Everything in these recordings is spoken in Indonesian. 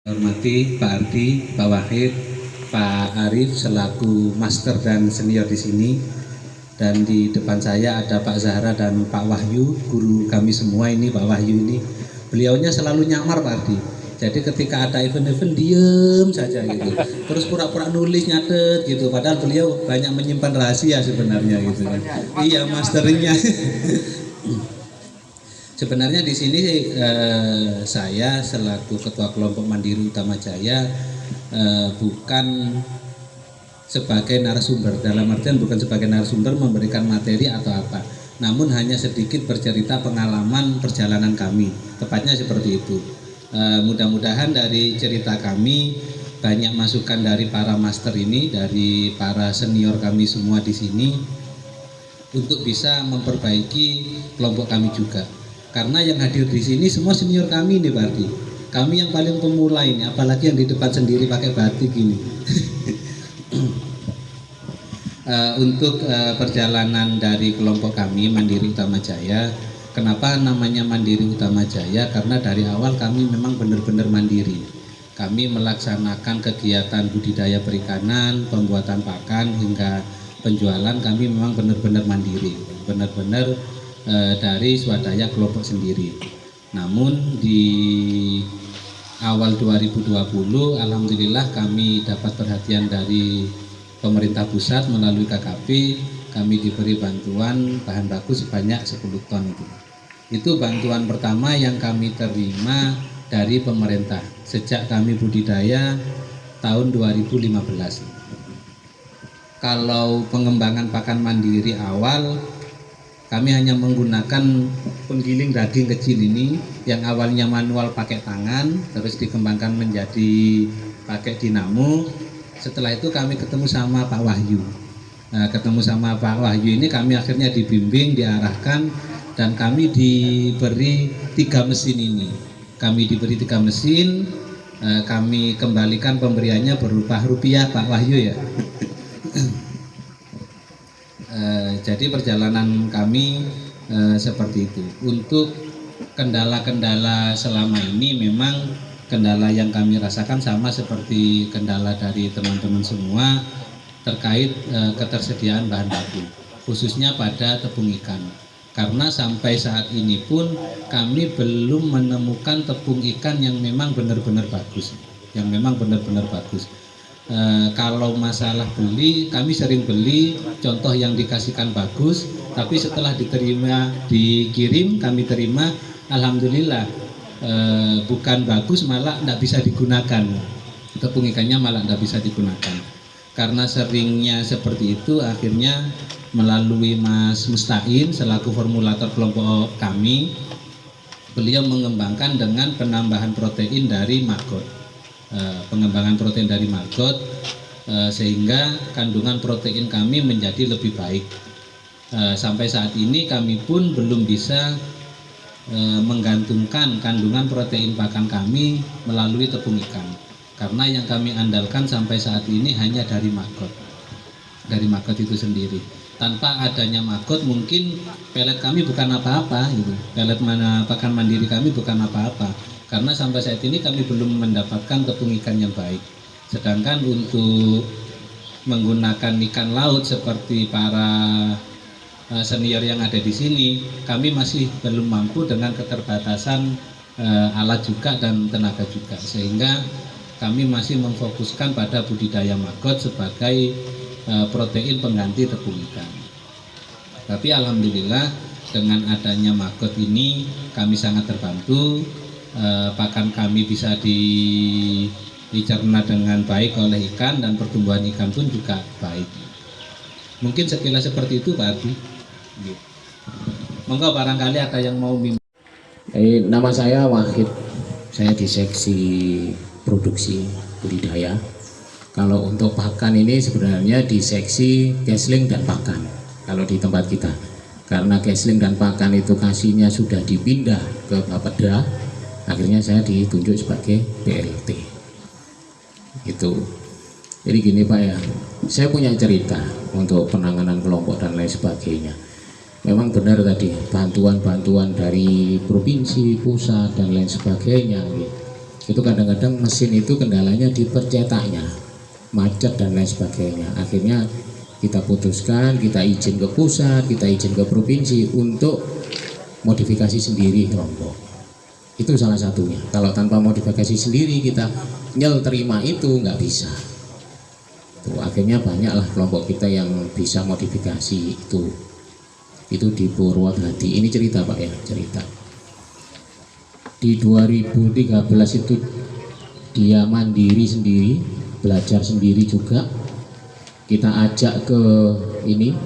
Hormati Pak Ardi, Pak Wahid, Pak Arif selaku master dan senior di sini, dan di depan saya ada Pak Zahra dan Pak Wahyu, guru kami semua ini. Pak Wahyu ini beliaunya selalu nyamar Pak Ardi. Jadi ketika ada event-event diem saja gitu, terus pura-pura nulis nyatet gitu, padahal beliau banyak menyimpan rahasia sebenarnya gitu kan. Iya, masternya. Sebenarnya di sini saya selaku Ketua Kelompok Mandiri Utama Jaya bukan sebagai narasumber, dalam artian bukan sebagai narasumber memberikan materi atau apa, namun hanya sedikit bercerita pengalaman perjalanan kami, tepatnya seperti itu. Mudah-mudahan dari cerita kami banyak masukan dari para master ini, dari para senior kami semua di sini, untuk bisa memperbaiki kelompok kami juga. Karena yang hadir di sini semua senior kami nih Pak Ardi. Kami yang paling pemula ini, apalagi yang di depan sendiri pakai batik ini. Untuk perjalanan dari kelompok kami Mandiri Utama Jaya, kenapa namanya Mandiri Utama Jaya? Karena dari awal kami memang benar-benar mandiri. Kami melaksanakan kegiatan budidaya perikanan, pembuatan pakan hingga penjualan, kami memang benar-benar mandiri, benar-benar dari swadaya kelompok sendiri. Namun di awal 2020 alhamdulillah kami dapat perhatian dari pemerintah pusat melalui KKP. Kami diberi bantuan bahan baku sebanyak 10 ton. Itu bantuan pertama yang kami terima dari pemerintah sejak kami budidaya tahun 2015. Kalau pengembangan pakan mandiri awal, kami hanya menggunakan penggiling daging kecil ini yang awalnya manual pakai tangan, terus dikembangkan menjadi pakai dinamo. Setelah itu kami ketemu sama Pak Wahyu. Nah, ketemu sama Pak Wahyu ini kami akhirnya dibimbing, diarahkan, dan kami diberi 3 mesin ini. Kami diberi 3 mesin, kami kembalikan pemberiannya berupa rupiah Pak Wahyu ya. Jadi perjalanan kami seperti itu. Untuk kendala-kendala selama ini memang kendala yang kami rasakan sama seperti kendala dari teman-teman semua terkait ketersediaan bahan baku, khususnya pada tepung ikan. Karena sampai saat ini pun kami belum menemukan tepung ikan yang memang benar-benar bagus, kalau masalah beli, kami sering beli contoh yang dikasihkan bagus, tapi setelah dikirim kami terima, alhamdulillah bukan bagus, malah tidak bisa digunakan, tepung ikannya malah tidak bisa digunakan. Karena seringnya seperti itu, akhirnya melalui Mas Mustain selaku formulator kelompok kami, beliau mengembangkan dengan penambahan protein dari maggot. Pengembangan protein dari maggot, sehingga kandungan protein kami menjadi lebih baik. Sampai saat ini kami pun belum bisa menggantungkan kandungan protein pakan kami melalui tepung ikan, karena yang kami andalkan sampai saat ini hanya dari maggot itu sendiri. Tanpa adanya maggot mungkin pelet kami bukan apa-apa gitu. Pelet pakan mandiri kami bukan apa-apa, karena sampai saat ini kami belum mendapatkan tepung ikan yang baik. Sedangkan untuk menggunakan ikan laut seperti para senior yang ada di sini, kami masih belum mampu dengan keterbatasan alat juga dan tenaga juga, sehingga kami masih memfokuskan pada budidaya maggot sebagai protein pengganti tepung ikan. Tapi alhamdulillah dengan adanya maggot ini kami sangat terbantu. Pakan kami bisa dicerna dengan baik oleh ikan, dan pertumbuhan ikan pun juga baik. Mungkin sekilas seperti itu Pak Ardi. Monggo barangkali ada yang mau minta. Nama saya Wahid, saya di seksi produksi budidaya. Kalau untuk pakan ini sebenarnya di seksi gasling dan pakan kalau di tempat kita, karena gasling dan pakan itu kasihnya sudah dipindah ke Bapeda, akhirnya saya ditunjuk sebagai BLT gitu. Jadi gini Pak ya, saya punya cerita untuk penanganan kelompok dan lain sebagainya. Memang benar tadi bantuan-bantuan dari provinsi, pusat dan lain sebagainya Itu kadang-kadang mesin itu kendalanya di percetaknya, macet dan lain sebagainya. Akhirnya kita putuskan, kita izin ke pusat, kita izin ke provinsi untuk modifikasi sendiri kelompok. Itu salah satunya. Kalau tanpa modifikasi sendiri kita terima itu nggak bisa. Tuh, akhirnya banyaklah kelompok kita yang bisa modifikasi itu. Itu di Purwodadi. Ini cerita Pak ya, cerita. Di 2013 itu dia mandiri sendiri, belajar sendiri juga. Kita ajak ke ini,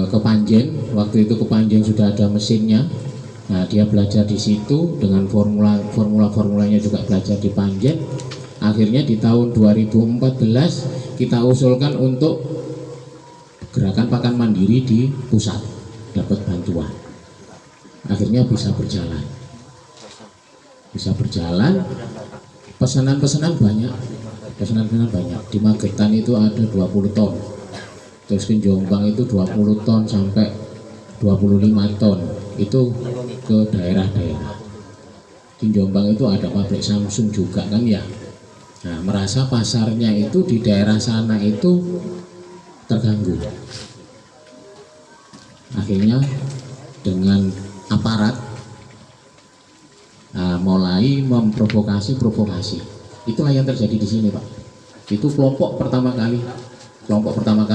ke Panjen. Waktu itu ke Panjen sudah ada mesinnya. Nah, dia belajar di situ dengan formulanya juga belajar di Panjen. Akhirnya di tahun 2014 kita usulkan untuk gerakan pakan mandiri di pusat, dapat bantuan. Akhirnya bisa berjalan. Pesanan-pesanan banyak. Di Magetan itu ada 20 ton. Terus di Jombang itu 20 ton sampai 25 ton. Itu ke daerah-daerah. Di Jombang itu ada pabrik Samsung juga kan ya. Nah, merasa pasarnya itu di daerah sana itu terganggu. Akhirnya dengan aparat mulai memprovokasi. Itulah yang terjadi di sini Pak. Itu kelompok pertama kali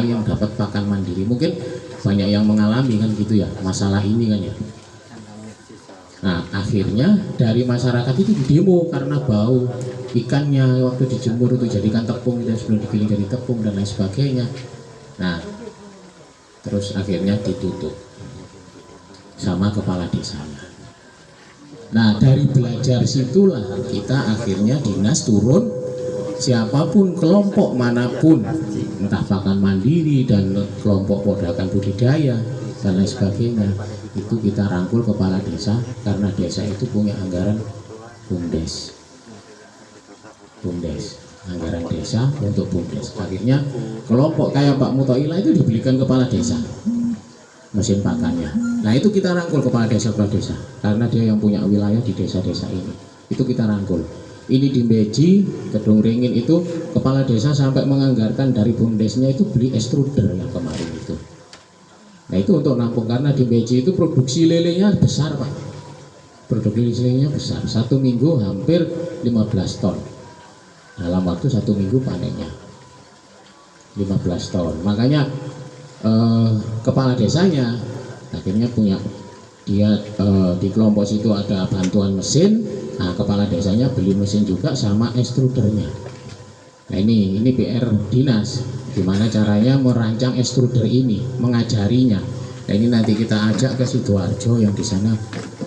yang dapat pakan mandiri. Mungkin banyak yang mengalami kan gitu ya, masalah ini kan ya. Nah, akhirnya dari masyarakat itu didemo karena bau ikannya waktu dijemur itu jadikan tepung dan sebelum digiling jadi tepung dan lain sebagainya. Nah, terus akhirnya ditutup sama kepala desanya. Nah, dari belajar situlah kita akhirnya dinas turun, siapapun kelompok manapun, entah pakan mandiri dan kelompok podakan budidaya dan lain sebagainya, itu kita rangkul kepala desa karena desa itu punya anggaran BUMDes, anggaran desa untuk BUMDes. Akhirnya kelompok kayak Pak Mutoila itu dibelikan kepala desa mesin pakannya. Nah, itu kita rangkul kepala desa karena dia yang punya wilayah di desa-desa ini. Itu kita rangkul. Ini di Beji, Kedung Ringin itu kepala desa sampai menganggarkan dari BUMDesnya itu beli extruder yang kemarin itu. Nah, itu untuk nampung karena di Beji itu produksi lelenya besar Pak. Produksi lelenya besar. 1 minggu hampir 15 ton. Dalam waktu 1 minggu panennya 15 ton. Makanya kepala desanya akhirnya punya dia di kelompok situ ada bantuan mesin. Nah, kepala desanya beli mesin juga sama extrudernya. Nah, ini PR dinas gimana caranya merancang extruder ini, mengajarinya. Nah, ini nanti kita ajak ke Sidoarjo yang di sana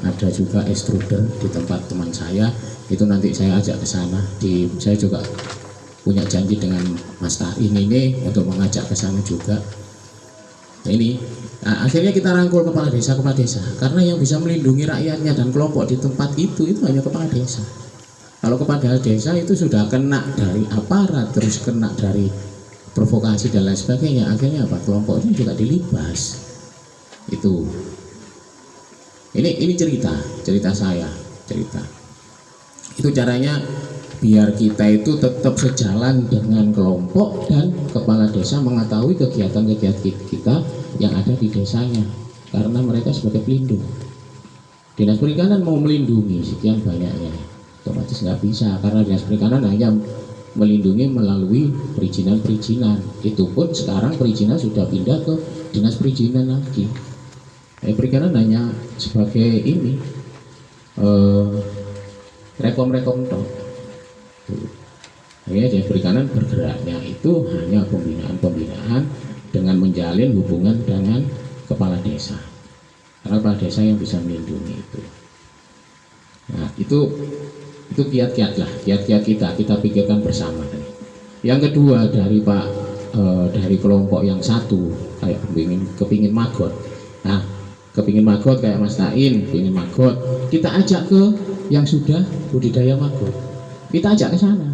ada juga extruder di tempat teman saya. Itu nanti saya ajak ke sana. Saya juga punya janji dengan Mas Tarin ini untuk mengajak ke sana juga. Ini akhirnya kita rangkul kepala desa karena yang bisa melindungi rakyatnya dan kelompok di tempat itu hanya kepala desa. Kalau kepala desa itu sudah kena dari aparat, terus kena dari provokasi dan lain sebagainya, akhirnya apa, kelompok ini juga dilibas. Itu ini cerita saya itu caranya biar kita itu tetap sejalan dengan kelompok dan kepala desa mengetahui kegiatan-kegiatan kita yang ada di desanya karena mereka sebagai pelindung. Dinas Perikanan mau melindungi sekian banyaknya, otomatis nggak bisa karena Dinas Perikanan hanya melindungi melalui perizinan. Itu pun sekarang perizinan sudah pindah ke Dinas Perizinan lagi. Perikanan hanya sebagai ini rekom toh. Ya, Dinas Perikanan bergeraknya itu hanya pembinaan dengan menjalin hubungan dengan kepala desa. Karena kepala desa yang bisa melindungi itu. Nah, itu kiat-kiat kita pikirkan bersama. Yang kedua dari kelompok yang satu kayak kepingin magot. Nah, kepingin magot kayak Mas Tain, kepingin magot, kita ajak ke yang sudah budidaya magot. Kita ajak ke sana.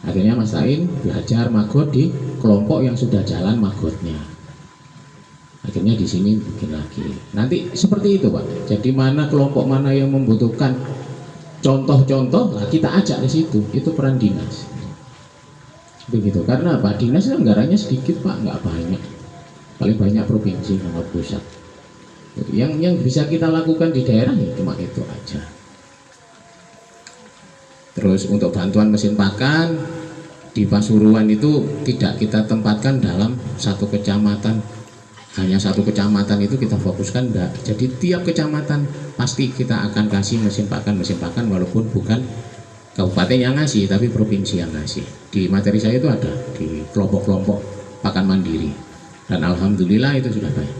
Akhirnya Mas Tain belajar magot di kelompok yang sudah jalan magotnya. Akhirnya berikutnya di sini bikin lagi. Nanti seperti itu Pak. Jadi mana kelompok mana yang membutuhkan contoh-contoh, nah kita ajak ke situ. Itu peran dinas. Begitu. Karena apa? Dinas anggarannya sedikit Pak, nggak banyak. Paling banyak provinsi sama pusat. Jadi yang bisa kita lakukan di daerah ya cuma itu aja. Terus untuk bantuan mesin pakan di Pasuruan itu tidak kita tempatkan dalam satu kecamatan, hanya satu kecamatan itu kita fokuskan enggak. Jadi tiap kecamatan pasti kita akan kasih mesin pakan walaupun bukan kabupaten yang ngasih tapi provinsi yang ngasih. Di materi saya itu ada di kelompok-kelompok pakan mandiri dan alhamdulillah itu sudah baik.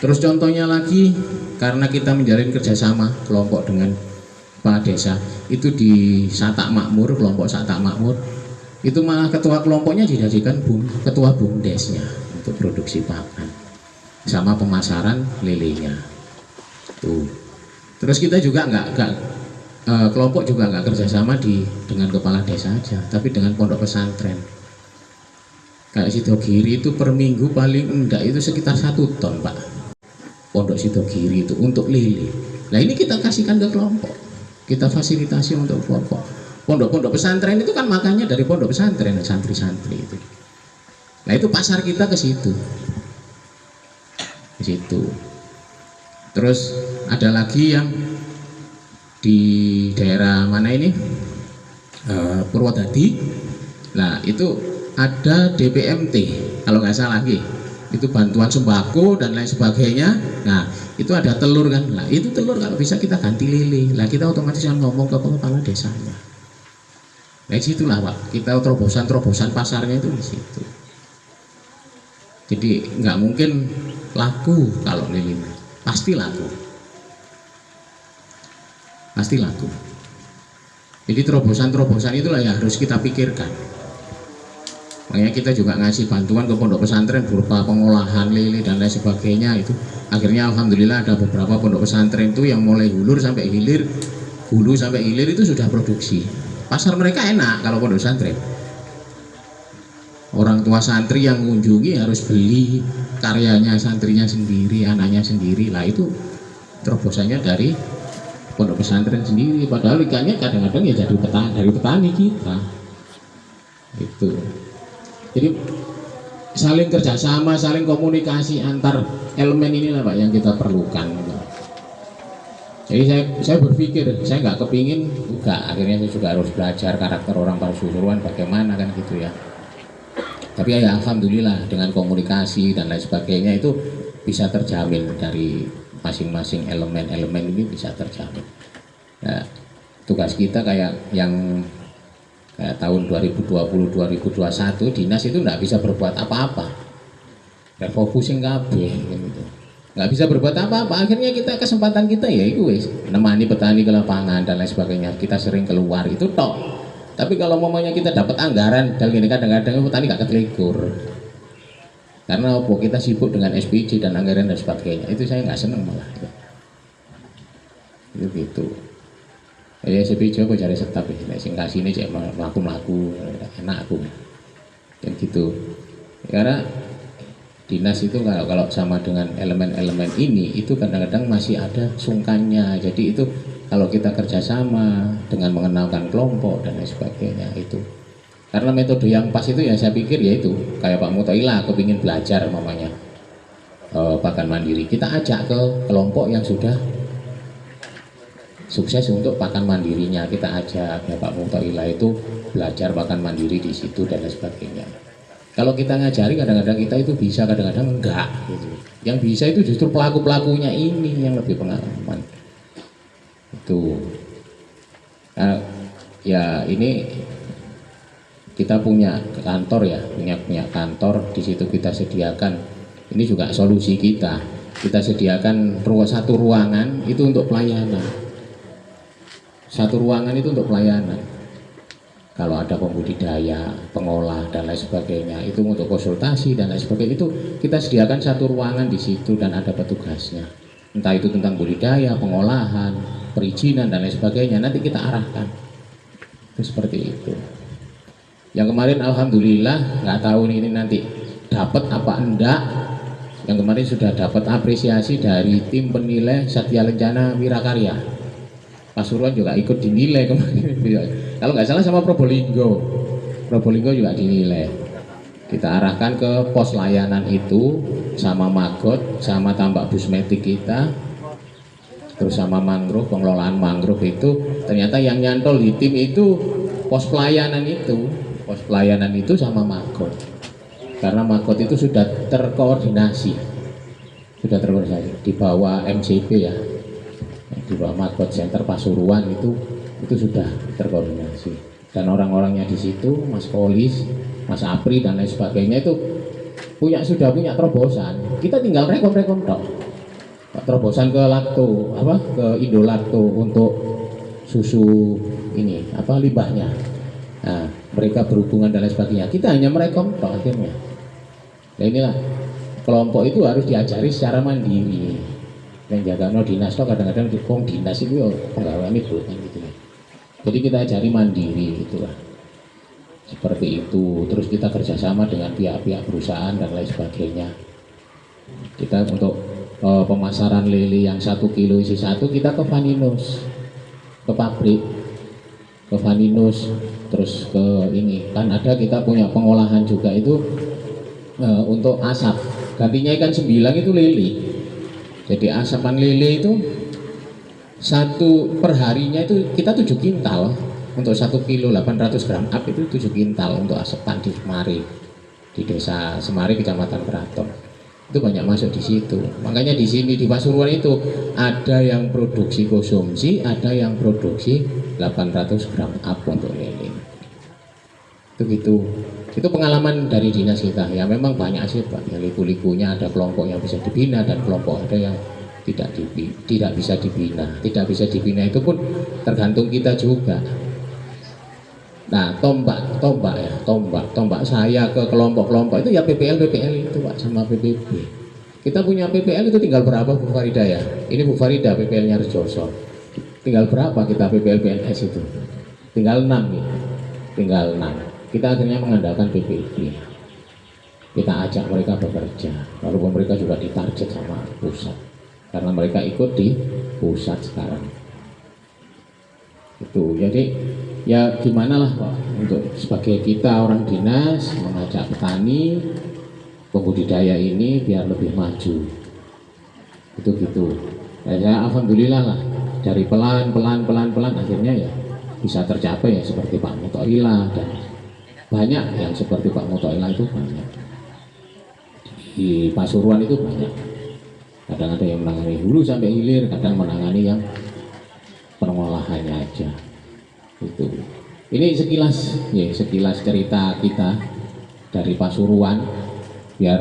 Terus contohnya lagi, karena kita menjalin kerjasama kelompok dengan kepala desa itu di Satak Makmur, kelompok Satak Makmur itu malah ketua kelompoknya dijadikan ketua bumdesnya untuk produksi pakan sama pemasaran lelenya tuh. Terus kita juga kelompok juga nggak kerjasama dengan kepala desa aja, tapi dengan pondok pesantren. Kayak Sidogiri itu per minggu paling enggak itu sekitar 1 ton Pak, pondok Sidogiri itu untuk lele. Nah ini kita kasihkan ke kelompok, kita fasilitasi untuk kelompok. Pondok-pondok pesantren itu kan makannya dari pondok pesantren, santri-santri itu. Nah itu pasar kita ke situ. Terus ada lagi yang di daerah mana ini, Purwodadi. Nah itu ada DPMT kalau nggak salah lagi, itu bantuan sembako dan lain sebagainya. Nah itu ada telur kan, nah itu telur kalau bisa kita ganti lele, lah kita otomatis yang ngomong ke kepala desanya. Nah situlah Pak, kita terobosan pasarnya itu di situ. Jadi nggak mungkin laku kalau lele, pasti laku. Jadi terobosan itulah yang harus kita pikirkan. Makanya kita juga ngasih bantuan ke pondok pesantren berupa pengolahan lele dan lain sebagainya. Itu akhirnya alhamdulillah ada beberapa pondok pesantren itu yang mulai hulu sampai hilir itu sudah produksi. Pasar mereka enak kalau pondok pesantren. Orang tua santri yang mengunjungi harus beli karyanya santrinya sendiri, anaknya sendiri. Lah itu terobosannya dari pondok pesantren sendiri. Padahal ikannya kadang-kadang ya jadi dari petani kita. Itu. Jadi saling kerjasama, saling komunikasi antar elemen inilah Pak yang kita perlukan. Jadi saya berpikir, saya nggak kepingin, akhirnya saya juga harus belajar karakter orang Pasuruan bagaimana kan gitu ya. Tapi ya alhamdulillah dengan komunikasi dan lain sebagainya itu bisa terjamin dari masing-masing elemen ini bisa terjamin. Nah, tugas kita kayak tahun 2020-2021 dinas itu nggak bisa berbuat apa-apa, refocusing kabeh gitu. Nggak bisa berbuat apa-apa, akhirnya kesempatan kita ya itu wis nemani petani ke lapangan dan lain sebagainya. Kita sering keluar itu tok. Tapi kalau mamanya kita dapat anggaran dan ini kadang-kadang petani gak ketelikur karena kita sibuk dengan SPJ dan anggaran dan sebagainya. Itu saya nggak seneng malah itu gitu. Ya SPJ aku cari setap ya, sing kasih ini cek melaku enak aku yang gitu. Karena dinas itu kalau sama dengan elemen-elemen ini itu kadang-kadang masih ada sungkannya. Jadi itu kalau kita kerjasama dengan mengenalkan kelompok dan lain sebagainya itu. Karena metode yang pas itu ya saya pikir ya itu kayak Pak Mutoila kepingin belajar mamanya pakan mandiri. Kita ajak ke kelompok yang sudah sukses untuk pakan mandirinya, kita ajak ya Pak Mutoila itu belajar pakan mandiri di situ dan lain sebagainya. Kalau kita ngajari kadang-kadang kita itu bisa, kadang-kadang enggak gitu. Yang bisa itu justru pelaku-pelakunya ini yang lebih pengalaman itu. Nah, ya ini kita punya kantor ya, punya kantor di situ kita sediakan. Ini juga solusi kita sediakan satu ruangan itu untuk pelayanan. Satu ruangan itu untuk pelayanan. Kalau ada pembudidaya, pengolah dan lain sebagainya, itu untuk konsultasi dan lain sebagainya, itu kita sediakan satu ruangan di situ dan ada petugasnya. Entah itu tentang budidaya, pengolahan, perizinan dan lain sebagainya, nanti kita arahkan. Itu seperti itu. Yang kemarin alhamdulillah nggak tahu ini nanti dapat apa enggak, yang kemarin sudah dapat apresiasi dari tim penilai Satya Lencana Wirakarya. Pasuruan juga ikut dinilai kemarin. Kalau nggak salah sama Probolinggo juga dinilai. Kita arahkan ke pos layanan itu sama Magot, sama tambak busmetik kita, terus sama mangrove, pengelolaan mangrove itu ternyata yang nyantol di tim itu pos pelayanan itu sama Magot. Karena Magot itu sudah terkoordinasi di bawah MCP ya, di bawah Magot Center Pasuruan itu sudah terkoordinasi, dan orang-orangnya di situ, Mas Polis, Mas Apri dan lain sebagainya itu sudah punya terobosan. Kita tinggal rekom tok. Terobosan ke lakto, ke Indolakto untuk susu ini limbahnya. Nah, mereka berhubungan dan lain sebagainya. Kita hanya merekom tok akhirnya. Nah, inilah kelompok itu harus diajari secara mandiri. Yang jaga dinas tok kadang-kadang dinas itu penggaweane bukan gitu ya. Jadi kita ajari mandiri gitu lah. Seperti itu, terus kita kerjasama dengan pihak-pihak perusahaan dan lain sebagainya. Kita untuk pemasaran lele yang 1 kilo isi 1 kita ke Vaninus, ke pabrik, ke Vaninus, terus ke ini kan ada kita punya pengolahan juga itu untuk asap. Gantinya ikan sembilang itu lele. Jadi asapan lele itu perharinya itu kita 7 kintal. Untuk 1 kilo 800 gram up itu 7 kintal untuk asepan di Semari, di desa Semari, kecamatan Keraton. Itu banyak masuk di situ. Makanya di sini di Pasuruan itu ada yang produksi konsumsi, ada yang produksi 800 gram up untuk lele. Itu gitu. Itu pengalaman dari dinas kita. Ya memang banyak sih Pak. Ya, liku-likunya ada kelompok yang bisa dibina dan kelompok ada yang tidak bisa dibina. Tidak bisa dibina itu pun tergantung kita juga. Nah, tombak saya ke kelompok-kelompok itu ya PPL itu Pak, sama PPB. Kita punya PPL itu tinggal berapa Bu Farida ya? Ini Bu Farida PPL-nya Rejoso. Tinggal berapa kita PPL PNS itu? Tinggal 6 ya. Tinggal 6. Kita akhirnya mengandalkan PPB. Kita ajak mereka bekerja. Walaupun mereka juga ditarget sama pusat. Karena mereka ikut di pusat sekarang. Itu. Jadi ya gimana lah Pak, untuk sebagai kita orang dinas mengajak petani pembudidaya ini biar lebih maju. Itu gitu. Ya, saya alhamdulillah lah dari pelan akhirnya ya bisa tercapai ya seperti Pak Mutoila dan banyak yang seperti Pak Mutoila itu banyak. Di Pasuruan itu banyak. Kadang ada yang menangani hulu sampai hilir, kadang menangani yang pengolahannya aja. Itu. Ini sekilas cerita kita dari Pasuruan biar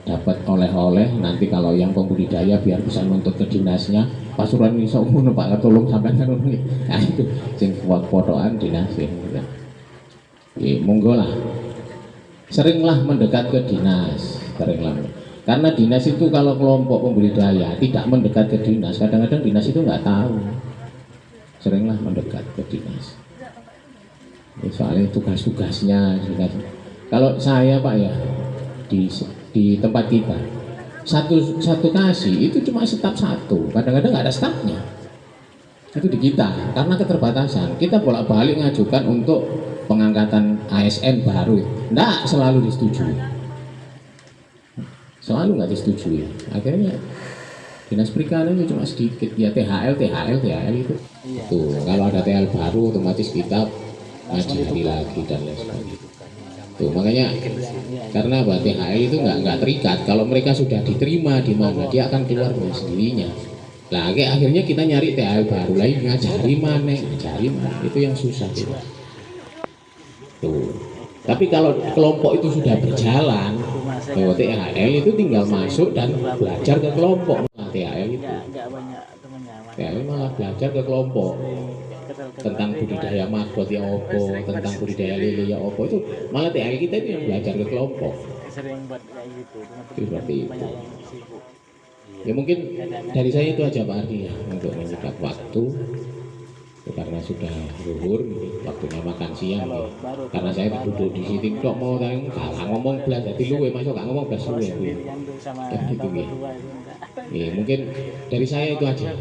dapat oleh-oleh nanti kalau yang pembudidaya biar bisa nuntut ke dinasnya. Pasuruan ini umum Pak tolong sampai kan nah itu sing fotoan dinas gitu. Monggo lah. Seringlah mendekat ke dinas, karena dinas itu kalau kelompok pembudidaya tidak mendekat ke dinas, kadang-kadang dinas itu nggak tahu. Seringlah mendekat ke dinas. Soalnya tugas-tugasnya. Kalau saya Pak ya di tempat kita satu kasih itu cuma staf 1, kadang-kadang nggak ada stafnya. Itu di kita karena keterbatasan. Kita bolak-balik ngajukan untuk pengangkatan ASN baru, nggak selalu disetujui. Selalu nggak disetujui. Akhirnya dinas perikanan itu cuma sedikit ya THL itu. Tuh kalau ada THL baru otomatis kita ngajari lagi dan lain sebagainya. Tuh makanya karena THL itu nggak terikat. Kalau mereka sudah diterima di mana dia akan keluar dengan sendirinya. Nah akhirnya kita nyari THL baru lagi ngajari mana itu yang susah gitu. Tuh. Tapi kalau kelompok itu sudah berjalan, THL itu tinggal masuk dan belajar ke kelompok. THL itu. THL malah belajar ke kelompok tentang budidaya maggot ya opo, tentang budidaya lele ya opo, itu malah THL kita itu yang belajar ke kelompok. Itu seperti itu. Ya mungkin dari saya itu aja Pak Ardi ya untuk menyingkat waktu. karena sudah zuhur waktunya makan siang gitu. Karena saya duduk di sini kok mau ngomong belas jadi luwe masuk gak ngomong belas luwe dan gitu ya. Mungkin dari saya itu aja.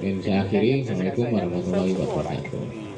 Dan saya akhiri. Assalamualaikum warahmatullahi wabarakatuh.